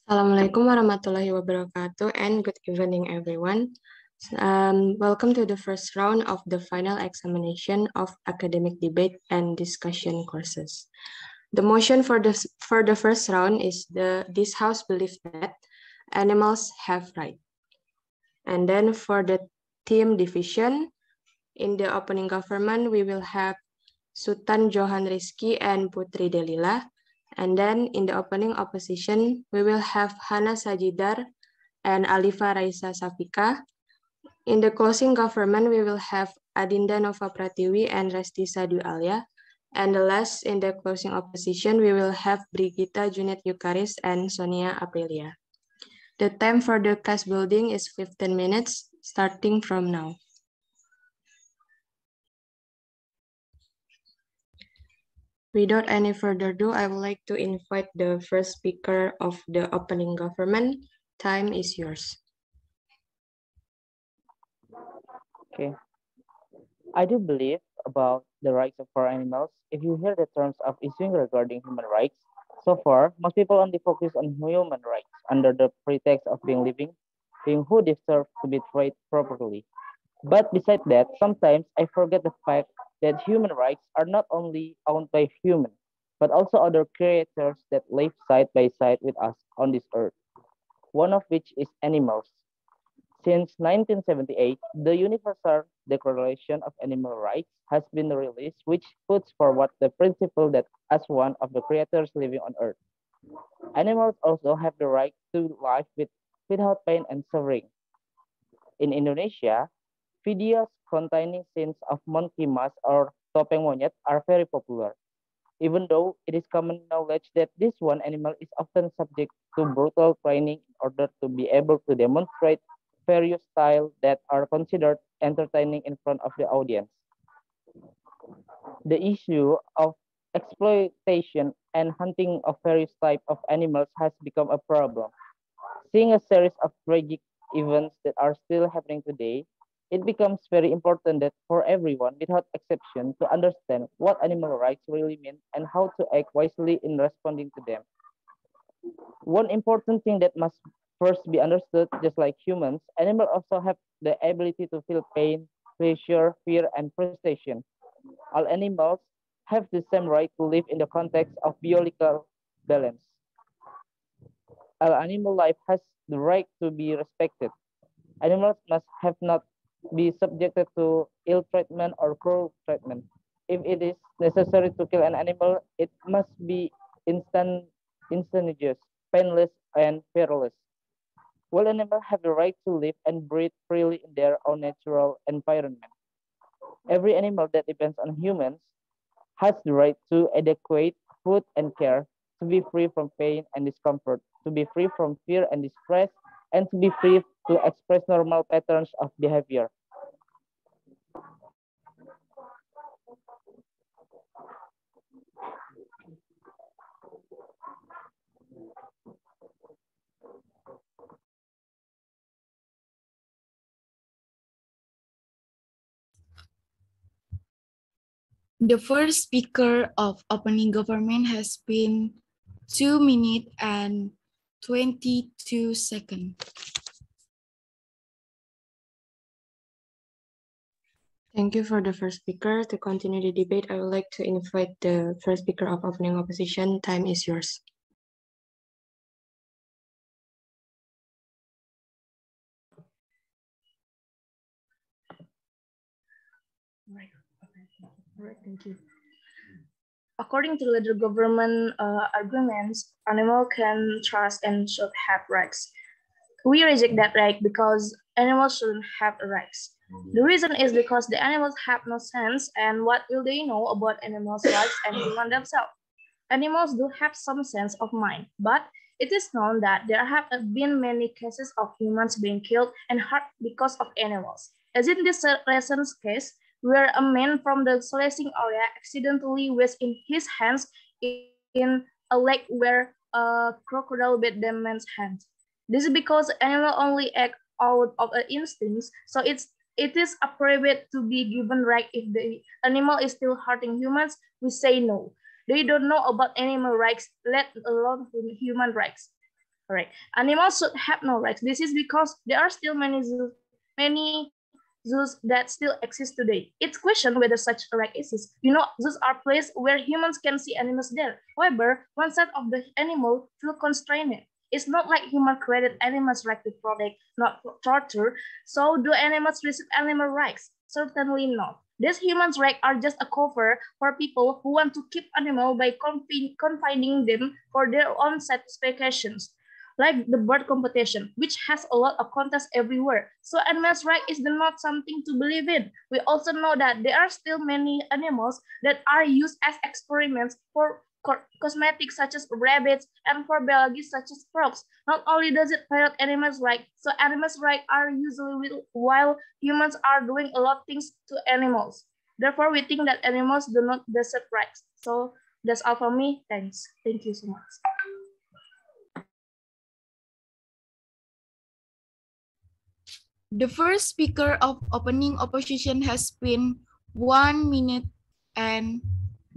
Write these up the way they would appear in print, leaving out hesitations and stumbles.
Assalamualaikum warahmatullahi wabarakatuh and good evening everyone. Welcome to the first round of the final examination of academic debate and discussion courses. The motion for the first round is this house believes that animals have rights. And then for the team division, in the opening government, we will have Sultan Johan Rizky and Putri Delila. And then in the opening opposition, we will have Hana Sajidar and Alifa Raisa Safika. In the closing government, we will have Adinda Nova Pratiwi and Resti Sadu Alia. And the last in the closing opposition, we will have Brigita Junet Yukaris and Sonia Aprilia. The time for the class building is 15 minutes, starting from now. Without any further ado, I would like to invite the first speaker of the opening government. Time is yours. Okay. I do believe about the rights of our animals. If you hear the terms of issuing regarding human rights, so far, most people only focus on human rights under the pretext of being living, being who deserve to be treated properly. But besides that, sometimes I forget the fact that human rights are not only owned by humans, but also other creatures that live side by side with us on this earth, one of which is animals. Since 1978, the Universal Declaration of Animal Rights has been released, which puts forward the principle that as one of the creatures living on Earth, animals also have the right to life without pain and suffering. In Indonesia, videos containing scenes of monkey mask or topeng monyet are very popular, even though it is common knowledge that this one animal is often subject to brutal training in order to be able to demonstrate various styles that are considered entertaining in front of the audience. The issue of exploitation and hunting of various types of animals has become a problem. Seeing a series of tragic events that are still happening today, it becomes very important that for everyone, without exception, to understand what animal rights really mean and how to act wisely in responding to them. One important thing that must first be understood, just like humans, animals also have the ability to feel pain, pleasure, fear, and frustration. All animals have the same right to live in the context of biological balance. All animal life has the right to be respected. Animals must have not be subjected to ill treatment or cruel treatment. If it is necessary to kill an animal, it must be instantaneous, painless, and fearless. All animals have the right to live and breathe freely in their own natural environment. Every animal that depends on humans has the right to adequate food and care, to be free from pain and discomfort, to be free from fear and distress, and to be free to express normal patterns of behavior. The first speaker of opening government has been 2 minutes and 22 seconds. Thank you for the first speaker. To continue the debate, I would like to invite the first speaker of opening opposition. Time is yours. Right, thank you. According to the government arguments, animals can trust and should have rights. We reject that right because animals shouldn't have rights. The reason is because the animals have no sense, and what will they know about animals' rights and human themselves? Animals do have some sense of mind, but it is known that there have been many cases of humans being killed and hurt because of animals. As in this recent case, where a man from the Celesting area accidentally was in his hands in a lake where a crocodile bit the man's hand. This is because animals only act out of instincts, so it is appropriate to be given right if the animal is still hurting humans. We say no. They don't know about animal rights, let alone human rights. Correct. Animals should have no rights. This is because there are still many zoos that still exist today. It's questioned whether such a right exists. You know, zoos are places where humans can see animals there. However, one side of the animal feel constrained. It's not like human created animals right to protect, not torture. So do animals receive animal rights? Certainly not. These humans' rights are just a cover for people who want to keep animals by confining them for their own satisfactions, like the bird competition, which has a lot of contests everywhere. So animals' right is not something to believe in. We also know that there are still many animals that are used as experiments for cosmetics such as rabbits and for biology such as frogs. Not only does it violate animals' right, so animals' right are usually while humans are doing a lot of things to animals. Therefore, we think that animals do not deserve rights. So that's all for me. Thanks. Thank you so much. The first speaker of opening opposition has been 1 minute and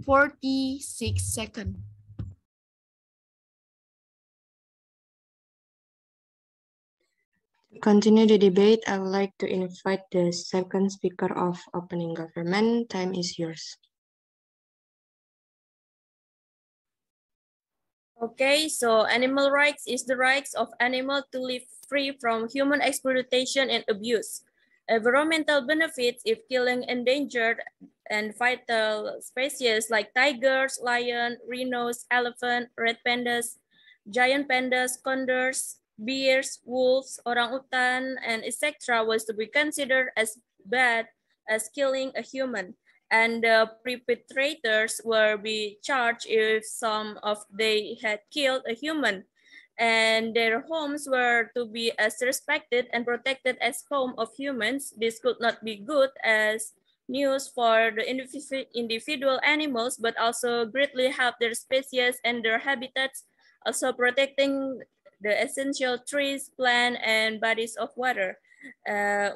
46 seconds. To continue the debate, I would like to invite the second speaker of opening government. Time is yours. Okay, so animal rights is the rights of animals to live free from human exploitation and abuse. Environmental benefits if killing endangered and vital species like tigers, lion, rhinos, elephant, red pandas, giant pandas, condors, bears, wolves, orangutan, and etc. was to be considered as bad as killing a human, and the perpetrators were be charged if some of they had killed a human, and their homes were to be as respected and protected as home of humans. This could not be good as news for the individual animals, but also greatly help their species and their habitats, also protecting the essential trees, plants, and bodies of water.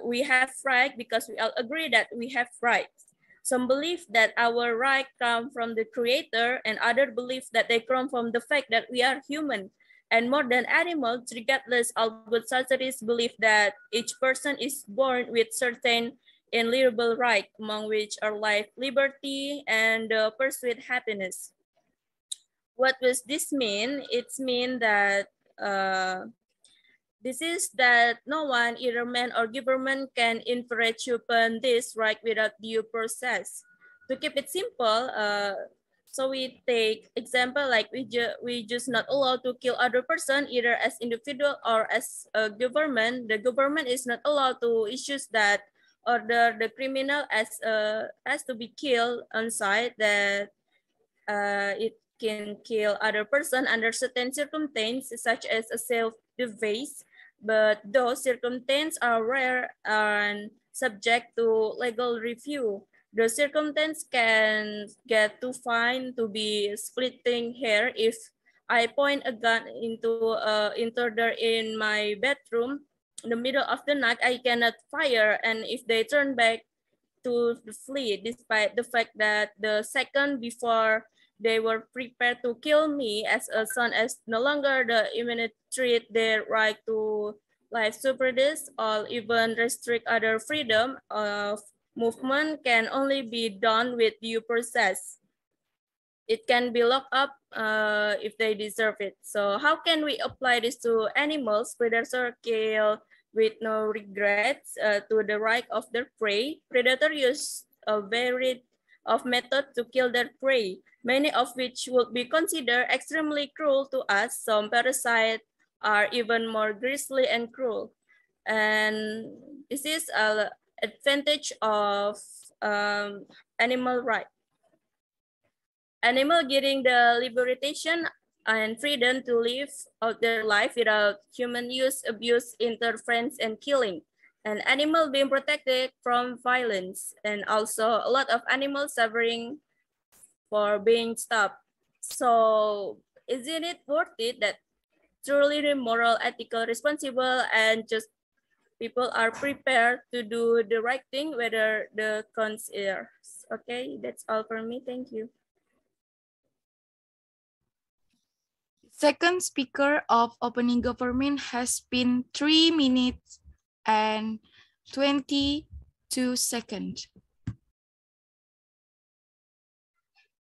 We have right because we all agree that we have rights. Some believe that our right come from the creator, and others believe that they come from the fact that we are human. And more than animals, regardless, all good societies believe that each person is born with certain inalienable rights, among which are life, liberty, and pursuit happiness. What does this mean? It's mean that this is that no one, either man or government, can infringe upon this right without due process. To keep it simple, so we take example like we just not allowed to kill other person either as individual or as a government. The government is not allowed to issue that order the criminal as to be killed on site, that it can kill other person under certain circumstances such as a self-defense, but those circumstances are rare and subject to legal review. The circumstance can get too fine to be splitting hair. If I point a gun into intruder in my bedroom in the middle of the night, I cannot fire, and if they turn back to flee, despite the fact that the second before they were prepared to kill me as a son, as no longer the imminent treat their right to life superdes or even restrict other freedom of movement can only be done with due process. It can be locked up if they deserve it. So how can we apply this to animals? Predator kill with no regrets to the right of their prey. Predator use a variety of methods to kill their prey, many of which would be considered extremely cruel to us. Some parasites are even more grisly and cruel. And this is an advantage of animal rights. Animal getting the liberation and freedom to live out their life without human use, abuse, interference, and killing. And animal being protected from violence, and also a lot of animals suffering for being stopped. So isn't it worth it that truly moral, ethical, responsible, and just people are prepared to do the right thing, whether the cons are. Okay, that's all for me. Thank you. second speaker of opening government has been 3 minutes and 22 seconds.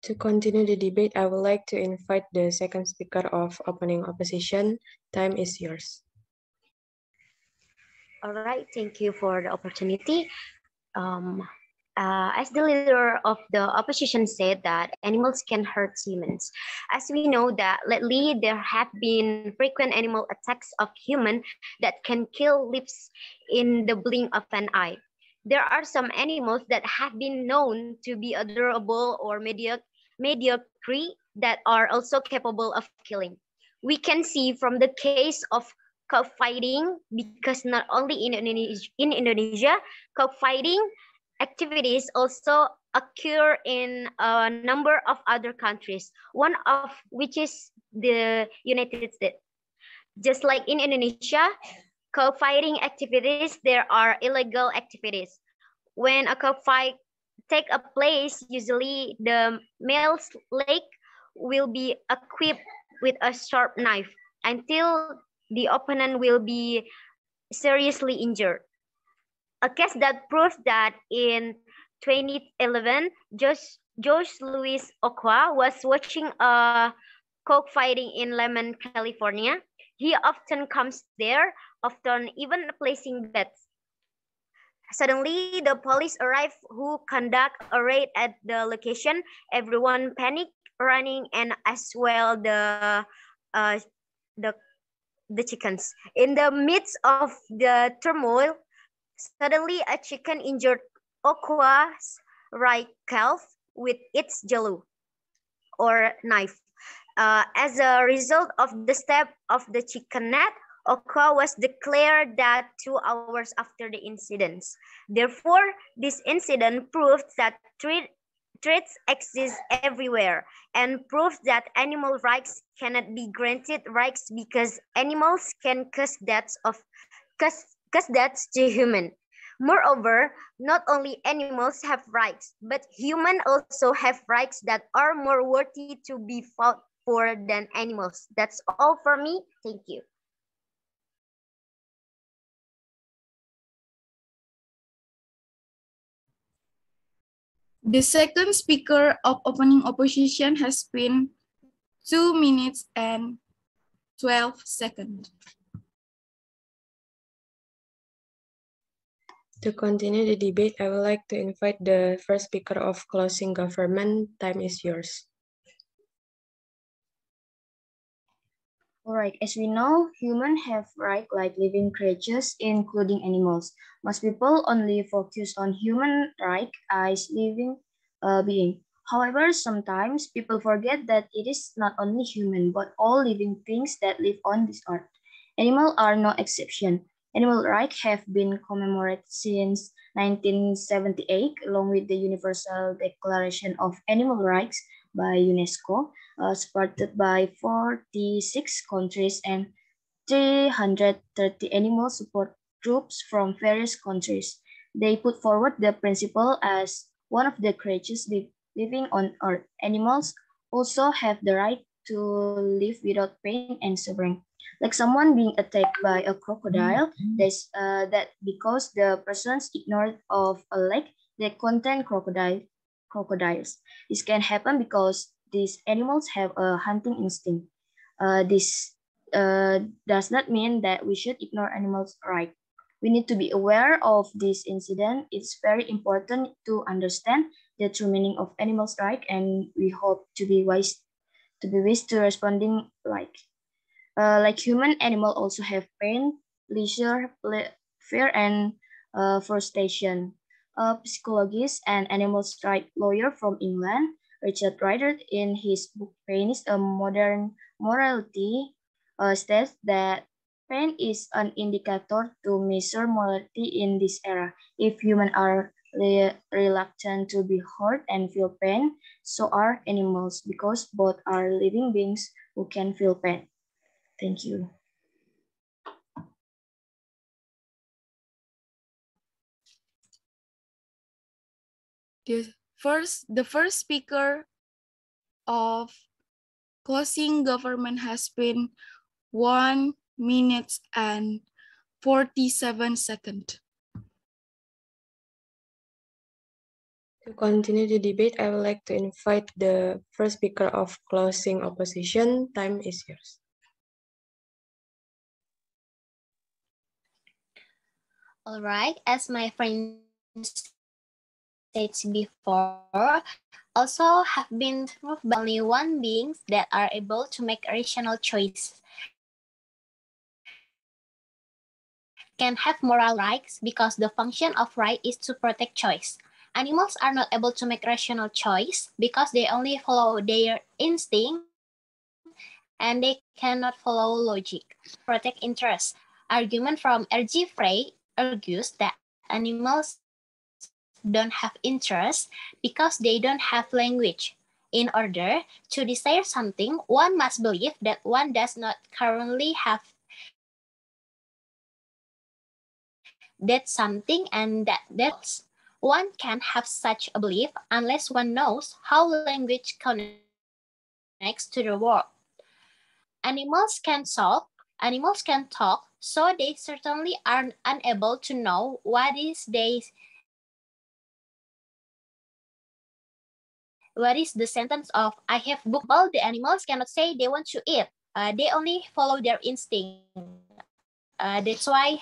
To continue the debate, I would like to invite the second speaker of opening opposition. Time is yours. All right, thank you for the opportunity. Um, as the leader of the opposition said that animals can hurt humans. As we know that lately there have been frequent animal attacks of human that can kill lives in the blink of an eye. There are some animals that have been known to be adorable or mediocre that are also capable of killing. We can see from the case of cockfighting because not only in Indonesia, cockfighting activities also occur in a number of other countries, one of which is the United States. Just like in Indonesia, cockfighting activities, there are illegal activities. When a cockfight take a place, usually the male's leg will be equipped with a sharp knife until the opponent will be seriously injured. A case that proves that in 2011, George Louis Okwa was watching a cockfighting in Lemon, California. He often comes there, often even placing bets. Suddenly, the police arrive who conduct a raid at the location. Everyone panic, running, and as well uh, the the chickens. In the midst of the turmoil, suddenly a chicken injured Okwa's right calf with its jalu or knife. As a result of the step of the chicken net, Okwa was declared dead 2 hours after the incident. Therefore, this incident proves that threats exist everywhere and proves that animal rights cannot be granted rights because animals can cause deaths to human. Moreover, not only animals have rights, but humans also have rights that are more worthy to be fought for than animals. That's all for me. Thank you. The second speaker of opening opposition has been 2 minutes and 12 seconds. To continue the debate, I would like to invite the first speaker of closing government. Time is yours. All right, as we know, humans have rights like living creatures, including animals. Most people only focus on human rights as living being. However, sometimes people forget that it is not only human, but all living things that live on this earth. Animals are no exception. Animal rights have been commemorated since 1978, along with the Universal Declaration of Animal Rights by UNESCO, supported by 46 countries and 330 animal support groups from various countries. They put forward the principle as one of the creatures living on Earth. Animals also have the right to live without pain and suffering. Like someone being attacked by a crocodile, that because the persons ignored of a lake that contain crocodiles. This can happen because these animals have a hunting instinct. This does not mean that we should ignore animals' rights. We need to be aware of this incident. It's very important to understand the true meaning of animals' rights, and we hope to be wise to responding like human animal also have pain, pleasure, fear, and frustration. A psychologist and animals rights lawyer from England, Richard Ryder, in his book Pain is a Modern Morality, states that pain is an indicator to measure morality in this era. If humans are reluctant to be hurt and feel pain, so are animals because both are living beings who can feel pain. Thank you. The first speaker of closing government has been 1 minute and 47 seconds. To continue the debate, I would like to invite the first speaker of closing opposition. Time is yours. All right, as my friend said before, also have been proved by only one beings that are able to make a rational choice can have moral rights because the function of right is to protect choice. Animals are not able to make rational choice because they only follow their instinct and they cannot follow logic. Protect interest. Argument from R.G. Frey argues that animals don't have interest because they don't have language. In order to desire something, one must believe that one does not currently have that something and that something exists. One can have such a belief unless one knows how language connects to the world. Animals can talk, so they certainly are unable to know what is the sentence of I have booked. For example, the animals cannot say they want to eat. They only follow their instinct. That's why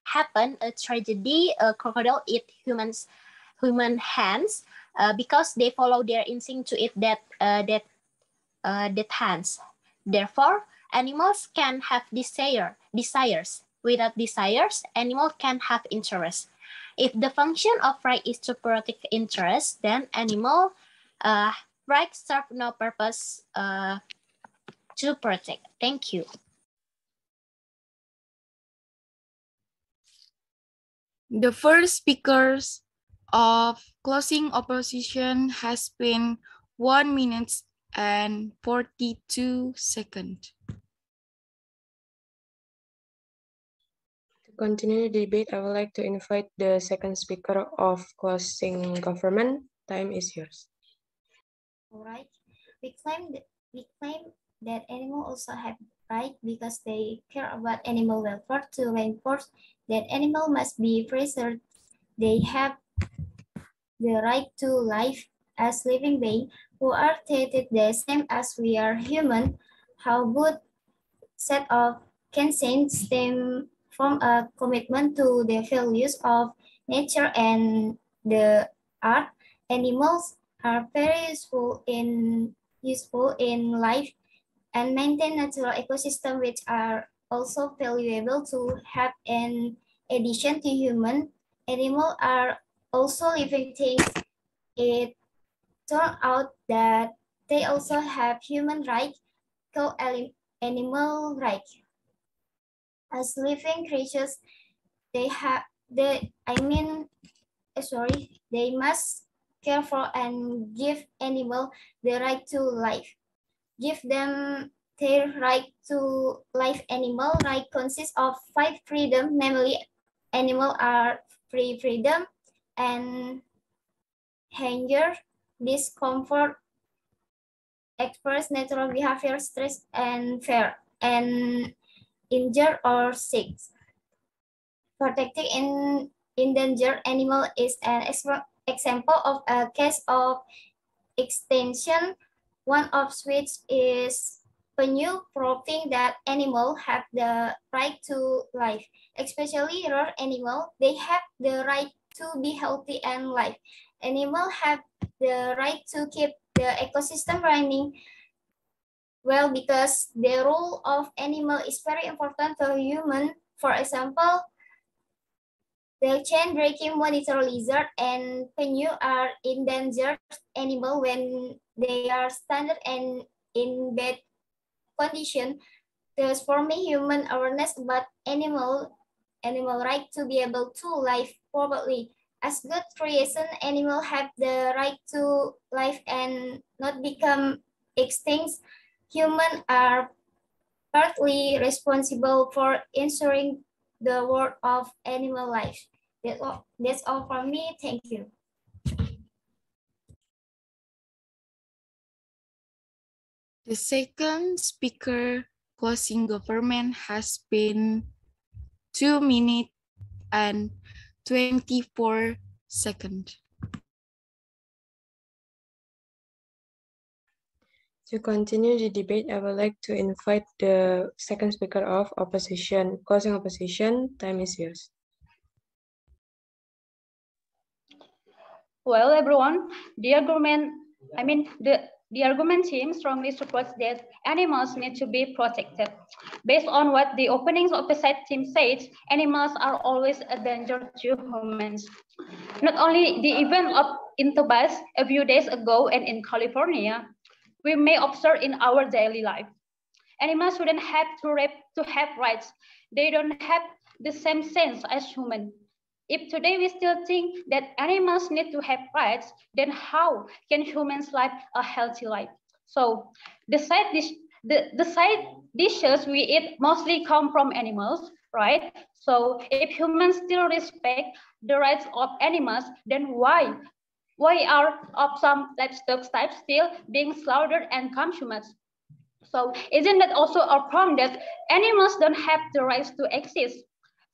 happened a tragedy. A crocodile eat human hands because they follow their instinct to eat that hands. Therefore, animals can have desires. Without desires, animal can have interest. If the function of right is to protect interest, then animal rights serve no purpose to protect. Thank you. The first speakers of closing opposition has been 1 minute and 42 seconds. To continue the debate, I would like to invite the second speaker of closing government. Time is yours. All right. We claim that animals also have right because they care about animal welfare to reinforce that animal must be preserved. They have the right to life as living beings who are treated the same as we are human. How good set of consent stem from a commitment to the values of nature and the art. Animals are very useful in life and maintain natural ecosystem which are also valuable to have in addition to human. Animals are also living things. It turned out that they also have human rights called animal rights. As living creatures, they have they must care for and give animal the right to life. Give them their right to life. Animal right consists of 5 freedom, namely animal are free freedom and hunger, discomfort, express natural behavior, stress and fear, and injure or sick. Protecting endangered animal is an example of a case of extinction, one of which is penyu, proving that animals have the right to life, especially rare animals. They have the right to be healthy and live. Animals have the right to keep the ecosystem running well because the role of animal is very important for human. For example, the chain-breaking monitor lizard and penyu are endangered animals when they are stranded and in bad condition, thus forming human awareness about animal right to be able to live properly. As good creation, animals have the right to live and not become extinct. Humans are partly responsible for ensuring the world of animal life. That's all from me. Thank you. The second speaker closing government has been 2 minutes and 24 seconds. To continue the debate, I would like to invite the second speaker of opposition, closing opposition. Time is yours. Well, everyone, the argument team strongly supports that animals need to be protected. Based on what the openings of the side team said, animals are always a danger to humans. Not only the event of in Tobas a few days ago and in California, we may observe in our daily life. Animals shouldn't have to have rights. They don't have the same sense as humans. If today we still think that animals need to have rights, then how can humans live a healthy life? So the side dishes we eat mostly come from animals, right? So if humans still respect the rights of animals, then why are of some livestock types still being slaughtered and consumed? So isn't that also a problem that animals don't have the rights to exist?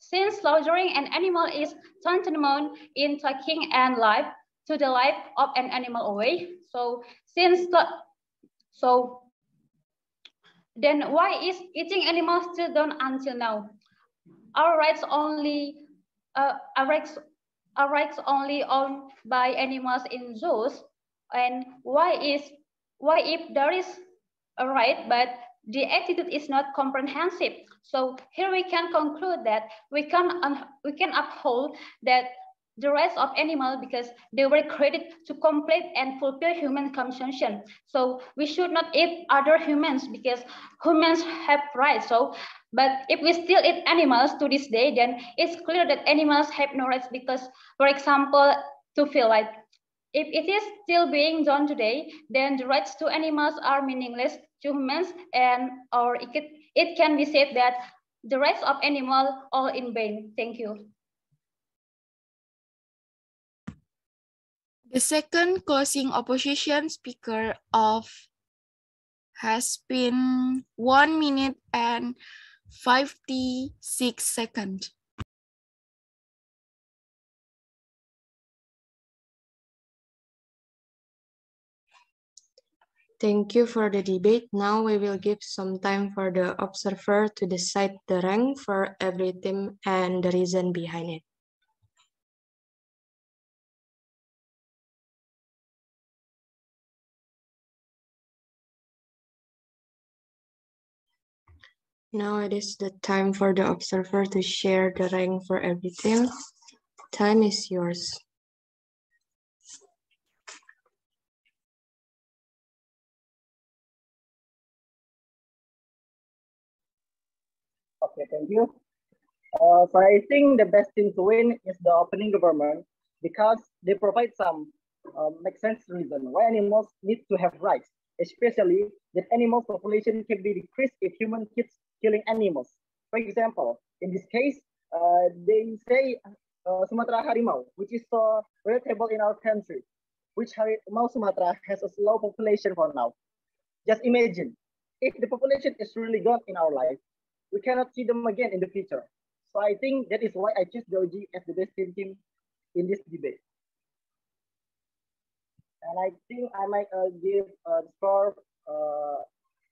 Since slaughtering an animal is tantamount in taking an life to the life of an animal away. So then why is eating animals still done until now? Our rights only uh, our rights are rights only owned by animals in zoos, and why if there is a right but the attitude is not comprehensive? So here we can conclude that we can uphold that the rights of animals because they were created to complete and fulfill human consumption. So we should not eat other humans because humans have rights. So but if we still eat animals to this day, then it's clear that animals have no rights because, for example, to feel like if it is still being done today, then the rights to animals are meaningless to humans, and or it can be said that the rights of animals all in vain. Thank you. The second closing opposition speaker of has been 1 minute and 56 seconds. Thank you for the debate. Now we will give some time for the observer to decide the rank for every team and the reason behind it. Now it is the time for the observer to share the rank for every team. Time is yours. Okay, thank you. So I think the best team to win is the opening government because they provide some make sense reason why animals need to have rights, especially that animal population can be decreased if human keeps killing animals. For example, in this case, they say Sumatra harimau, which is relatable in our country, which harimau Sumatra has a low population for now. Just imagine if the population is really gone in our life, we cannot see them again in the future. So I think that is why I choose Georgie as the best team in this debate. And I think I might give the score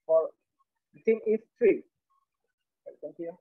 for the team is 3. Thank you.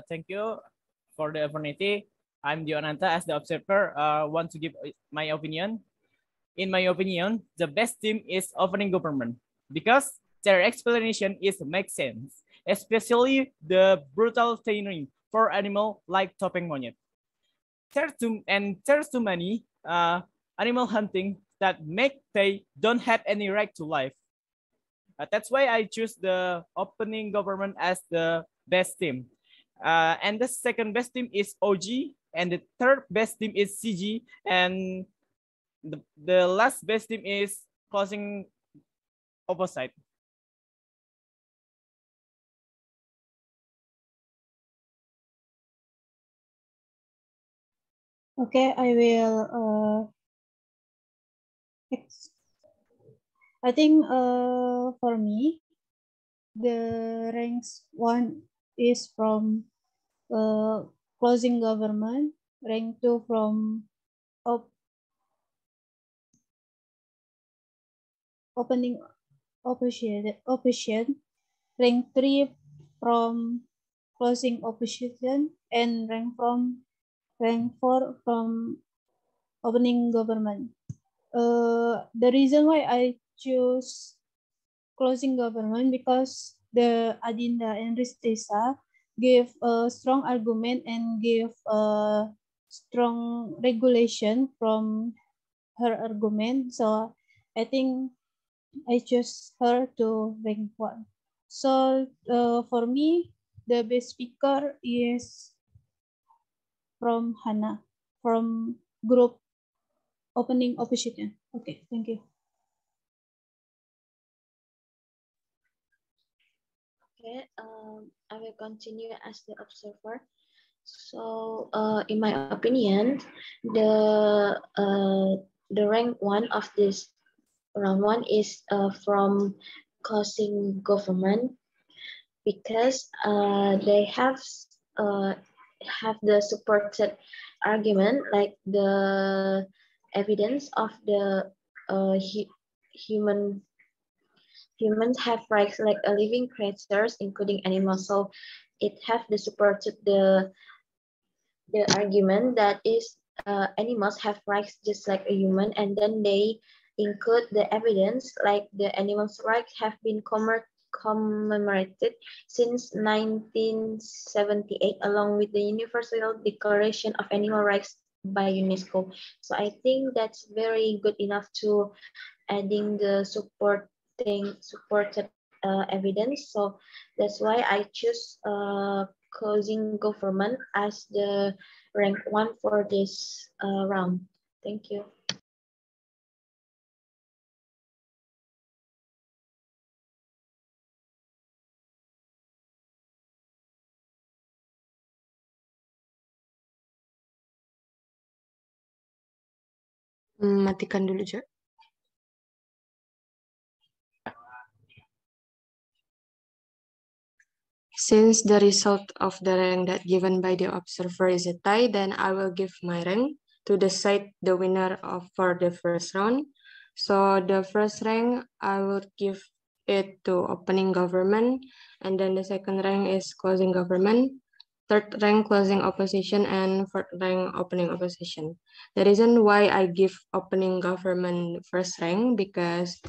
Thank you for the opportunity. I'm Dionanta as the observer. Want to give my opinion. In my opinion, the best team is opening government because their explanation is makes sense, especially the brutal training for animal like topeng monyet. There's too many animal hunting that make they don't have any right to life. That's why I choose the opening government as the best team. And the second best team is OG, and the third best team is CG, and the last best team is closing opposite. Okay, I will. I think for me, the ranks one is from closing government, rank two from opening opposition, rank three from closing opposition, and rank four from opening government. The reason why I choose closing government because the Adinda and Ristesa gave a strong argument and gave a strong regulation from her argument. So I think I choose her to rank one. So for me, the best speaker is from Hannah, from group opening opposition. Okay, thank you. Okay, I will continue as the observer. So, in my opinion, the rank one of this round one is from closing government because they have the supported argument like the evidence of the humans have rights like a living creatures, including animals. So it have the supported the argument that is animals have rights just like a human, and then they include the evidence like the animals' rights have been commemorated since 1978 along with the Universal Declaration of Animal Rights by UNESCO. So I think that's very good enough to adding the supported evidence. So that's why I choose closing government as the rank one for this round. Thank you. Matikan dulu, Jo. Since the result of the rank that given by the observer is a tie, then I will give my rank to decide the winner for the first round. So the first rank, I will give it to opening government, and then the second rank is closing government, third rank closing opposition, and fourth rank opening opposition. The reason why I give opening government first rank because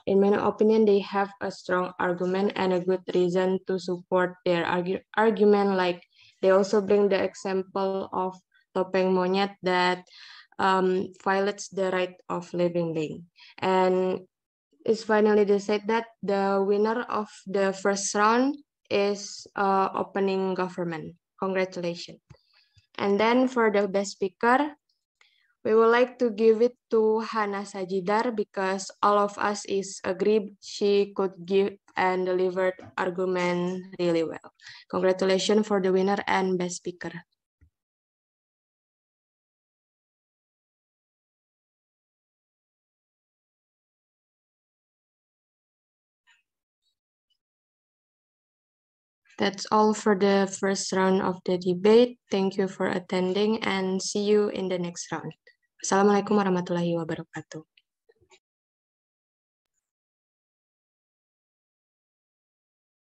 in my opinion, they have a strong argument and a good reason to support their argument. Like they also bring the example of topeng monyet that violates the right of living being. And it's finally decided that the winner of the first round is opening government. Congratulations. And then for the best speaker, we would like to give it to Hana Sajidar because all of us is agreed she could give and delivered argument really well. Congratulations for the winner and best speaker. That's all for the first round of the debate. Thank you for attending and see you in the next round. Assalamualaikum warahmatullahi wabarakatuh.